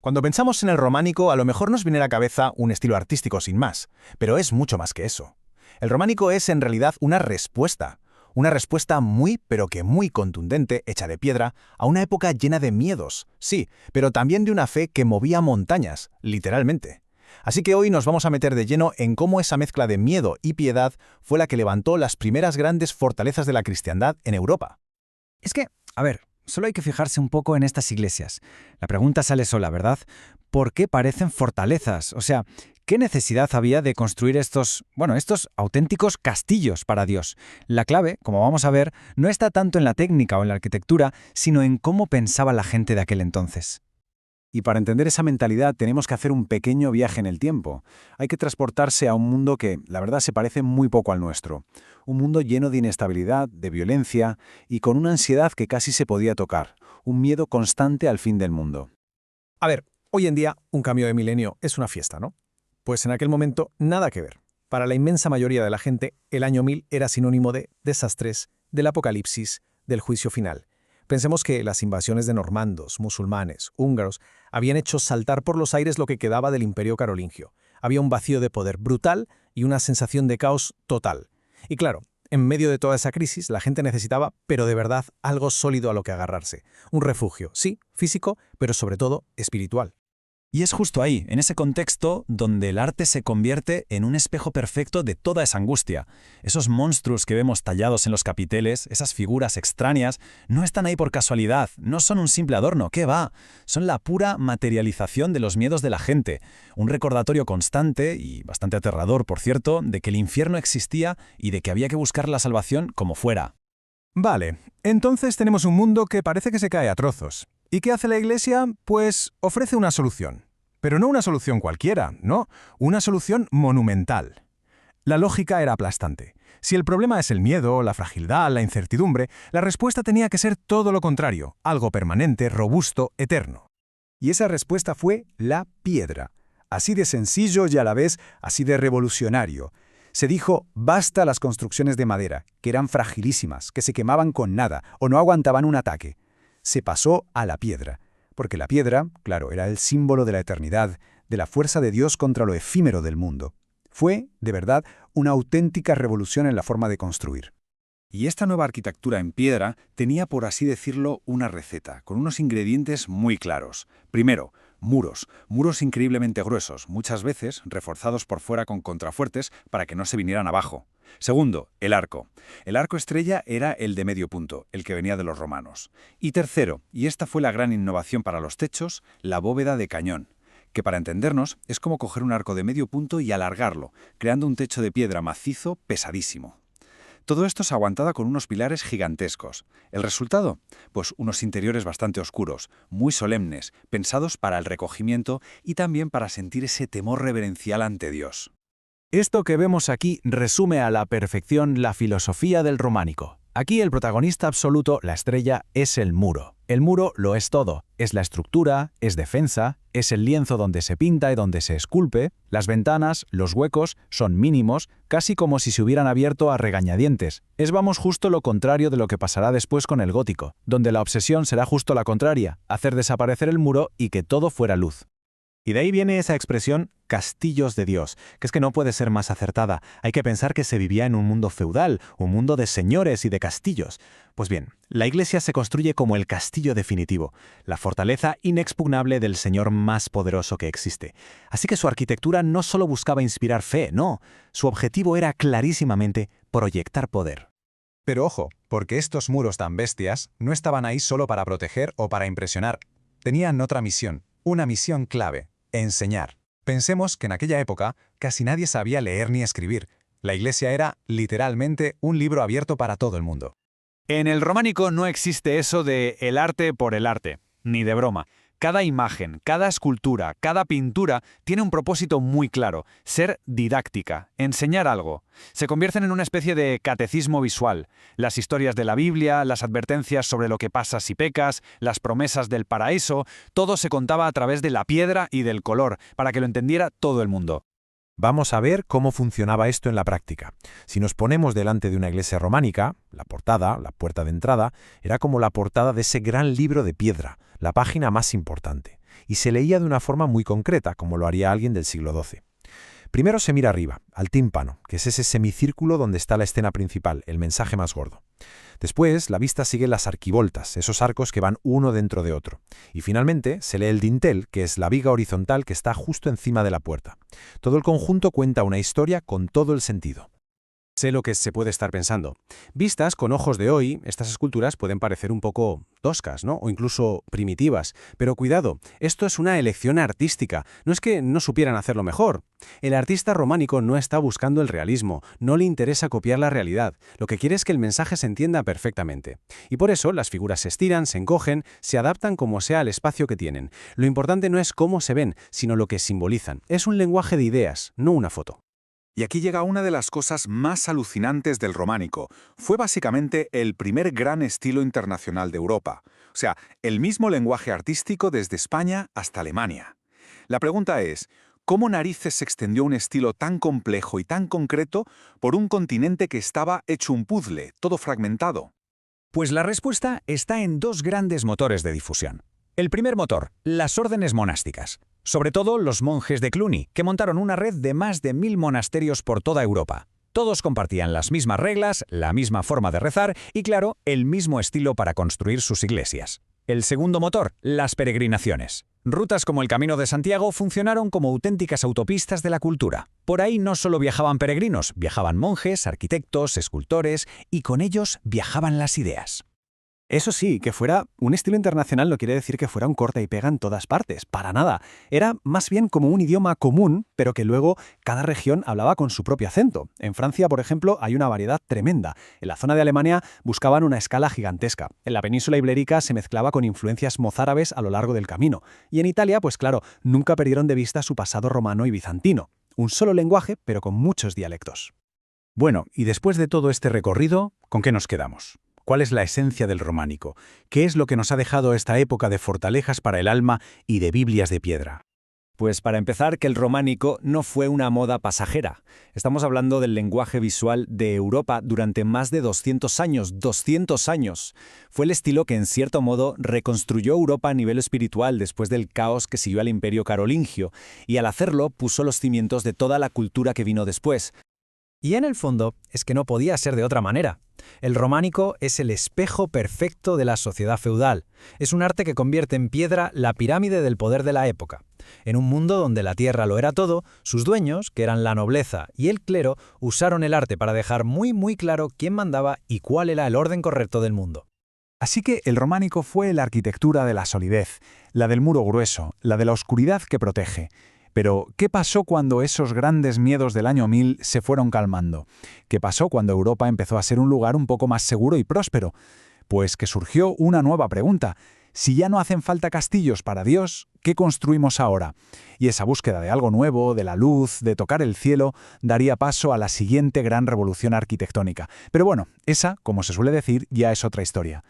Cuando pensamos en el románico, a lo mejor nos viene a la cabeza un estilo artístico sin más, pero es mucho más que eso. El románico es en realidad una respuesta muy, pero que muy contundente, hecha de piedra, a una época llena de miedos, sí, pero también de una fe que movía montañas, literalmente. Así que hoy nos vamos a meter de lleno en cómo esa mezcla de miedo y piedad fue la que levantó las primeras grandes fortalezas de la cristiandad en Europa. Es que, a ver, solo hay que fijarse un poco en estas iglesias. La pregunta sale sola, ¿verdad? ¿Por qué parecen fortalezas? O sea, ¿qué necesidad había de construir estos auténticos castillos para Dios? La clave, como vamos a ver, no está tanto en la técnica o en la arquitectura, sino en cómo pensaba la gente de aquel entonces. Y para entender esa mentalidad tenemos que hacer un pequeño viaje en el tiempo. Hay que transportarse a un mundo que, la verdad, se parece muy poco al nuestro. Un mundo lleno de inestabilidad, de violencia y con una ansiedad que casi se podía tocar. Un miedo constante al fin del mundo. A ver, hoy en día un cambio de milenio es una fiesta, ¿no? Pues en aquel momento nada que ver. Para la inmensa mayoría de la gente, el año 1000 era sinónimo de desastres, del apocalipsis, del juicio final. Pensemos que las invasiones de normandos, musulmanes, húngaros, habían hecho saltar por los aires lo que quedaba del imperio carolingio. Había un vacío de poder brutal y una sensación de caos total. Y claro, en medio de toda esa crisis, la gente necesitaba, pero de verdad, algo sólido a lo que agarrarse. Un refugio, sí, físico, pero sobre todo espiritual. Y es justo ahí, en ese contexto, donde el arte se convierte en un espejo perfecto de toda esa angustia. Esos monstruos que vemos tallados en los capiteles, esas figuras extrañas, no están ahí por casualidad, no son un simple adorno, ¿qué va? Son la pura materialización de los miedos de la gente, un recordatorio constante, y bastante aterrador, por cierto, de que el infierno existía y de que había que buscar la salvación como fuera. Vale, entonces tenemos un mundo que parece que se cae a trozos. ¿Y qué hace la Iglesia? Pues ofrece una solución. Pero no una solución cualquiera, no, una solución monumental. La lógica era aplastante. Si el problema es el miedo, la fragilidad, la incertidumbre, la respuesta tenía que ser todo lo contrario, algo permanente, robusto, eterno. Y esa respuesta fue la piedra. Así de sencillo y a la vez así de revolucionario. Se dijo, basta las construcciones de madera, que eran fragilísimas, que se quemaban con nada o no aguantaban un ataque. Se pasó a la piedra, porque la piedra, claro, era el símbolo de la eternidad, de la fuerza de Dios contra lo efímero del mundo. Fue, de verdad, una auténtica revolución en la forma de construir. Y esta nueva arquitectura en piedra tenía, por así decirlo, una receta, con unos ingredientes muy claros. Primero, muros increíblemente gruesos, muchas veces reforzados por fuera con contrafuertes para que no se vinieran abajo. Segundo, el arco. El arco estrella era el de medio punto, el que venía de los romanos. Y tercero, y esta fue la gran innovación para los techos, la bóveda de cañón, que para entendernos es como coger un arco de medio punto y alargarlo, creando un techo de piedra macizo pesadísimo. Todo esto se aguantaba con unos pilares gigantescos. ¿El resultado? Pues unos interiores bastante oscuros, muy solemnes, pensados para el recogimiento y también para sentir ese temor reverencial ante Dios. Esto que vemos aquí resume a la perfección la filosofía del románico. Aquí el protagonista absoluto, la estrella, es el muro. El muro lo es todo. Es la estructura, es defensa, es el lienzo donde se pinta y donde se esculpe. Las ventanas, los huecos, son mínimos, casi como si se hubieran abierto a regañadientes. Es justo lo contrario de lo que pasará después con el gótico, donde la obsesión será justo la contraria, hacer desaparecer el muro y que todo fuera luz. Y de ahí viene esa expresión castillos de Dios, que es que no puede ser más acertada. Hay que pensar que se vivía en un mundo feudal, un mundo de señores y de castillos. Pues bien, la Iglesia se construye como el castillo definitivo, la fortaleza inexpugnable del Señor más poderoso que existe. Así que su arquitectura no solo buscaba inspirar fe, no, su objetivo era clarísimamente proyectar poder. Pero ojo, porque estos muros tan bestias no estaban ahí solo para proteger o para impresionar. Tenían otra misión, una misión clave: enseñar. Pensemos que en aquella época casi nadie sabía leer ni escribir. La Iglesia era, literalmente, un libro abierto para todo el mundo. En el románico no existe eso de el arte por el arte, ni de broma. Cada imagen, cada escultura, cada pintura tiene un propósito muy claro: ser didáctica, enseñar algo. Se convierten en una especie de catecismo visual. Las historias de la Biblia, las advertencias sobre lo que pasa si pecas, las promesas del paraíso, todo se contaba a través de la piedra y del color, para que lo entendiera todo el mundo. Vamos a ver cómo funcionaba esto en la práctica. Si nos ponemos delante de una iglesia románica, la portada, la puerta de entrada, era como la portada de ese gran libro de piedra, la página más importante. y se leía de una forma muy concreta, como lo haría alguien del siglo XII. Primero se mira arriba, al tímpano, que es ese semicírculo donde está la escena principal, el mensaje más gordo. Después, la vista sigue las arquivoltas, esos arcos que van uno dentro de otro. Y finalmente, se lee el dintel, que es la viga horizontal que está justo encima de la puerta. Todo el conjunto cuenta una historia con todo el sentido. Sé lo que se puede estar pensando. Vistas con ojos de hoy, estas esculturas pueden parecer un poco toscas, ¿no? O incluso primitivas. Pero cuidado, esto es una elección artística. No es que no supieran hacerlo mejor. El artista románico no está buscando el realismo, no le interesa copiar la realidad. Lo que quiere es que el mensaje se entienda perfectamente. Y por eso las figuras se estiran, se encogen, se adaptan como sea al espacio que tienen. Lo importante no es cómo se ven, sino lo que simbolizan. Es un lenguaje de ideas, no una foto. Y aquí llega una de las cosas más alucinantes del románico. Fue básicamente el primer gran estilo internacional de Europa. O sea, el mismo lenguaje artístico desde España hasta Alemania. La pregunta es, ¿cómo narices se extendió un estilo tan complejo y tan concreto por un continente que estaba hecho un puzzle, todo fragmentado? Pues la respuesta está en dos grandes motores de difusión. El primer motor, las órdenes monásticas. Sobre todo los monjes de Cluny, que montaron una red de más de 1000 monasterios por toda Europa. Todos compartían las mismas reglas, la misma forma de rezar y, claro, el mismo estilo para construir sus iglesias. El segundo motor, las peregrinaciones. Rutas como el Camino de Santiago funcionaron como auténticas autopistas de la cultura. Por ahí no solo viajaban peregrinos, viajaban monjes, arquitectos, escultores y con ellos viajaban las ideas. Eso sí, que fuera un estilo internacional no quiere decir que fuera un corta y pega en todas partes, para nada. Era más bien como un idioma común, pero que luego cada región hablaba con su propio acento. En Francia, por ejemplo, hay una variedad tremenda. En la zona de Alemania buscaban una escala gigantesca. En la península ibérica se mezclaba con influencias mozárabes a lo largo del camino. Y en Italia, pues claro, nunca perdieron de vista su pasado romano y bizantino. Un solo lenguaje, pero con muchos dialectos. Bueno, y después de todo este recorrido, ¿con qué nos quedamos? ¿Cuál es la esencia del románico? ¿Qué es lo que nos ha dejado esta época de fortalezas para el alma y de Biblias de piedra? Pues para empezar, que el románico no fue una moda pasajera. Estamos hablando del lenguaje visual de Europa durante más de 200 años. ¡200 años! Fue el estilo que en cierto modo reconstruyó Europa a nivel espiritual después del caos que siguió al imperio carolingio, y al hacerlo puso los cimientos de toda la cultura que vino después. Y en el fondo es que no podía ser de otra manera. El románico es el espejo perfecto de la sociedad feudal. Es un arte que convierte en piedra la pirámide del poder de la época. En un mundo donde la tierra lo era todo, sus dueños, que eran la nobleza y el clero, usaron el arte para dejar muy claro quién mandaba y cuál era el orden correcto del mundo. Así que el románico fue la arquitectura de la solidez, la del muro grueso, la de la oscuridad que protege. Pero, ¿qué pasó cuando esos grandes miedos del año 1000 se fueron calmando? ¿Qué pasó cuando Europa empezó a ser un lugar un poco más seguro y próspero? Pues que surgió una nueva pregunta. Si ya no hacen falta castillos para Dios, ¿qué construimos ahora? Y esa búsqueda de algo nuevo, de la luz, de tocar el cielo, daría paso a la siguiente gran revolución arquitectónica. Pero bueno, esa, como se suele decir, ya es otra historia.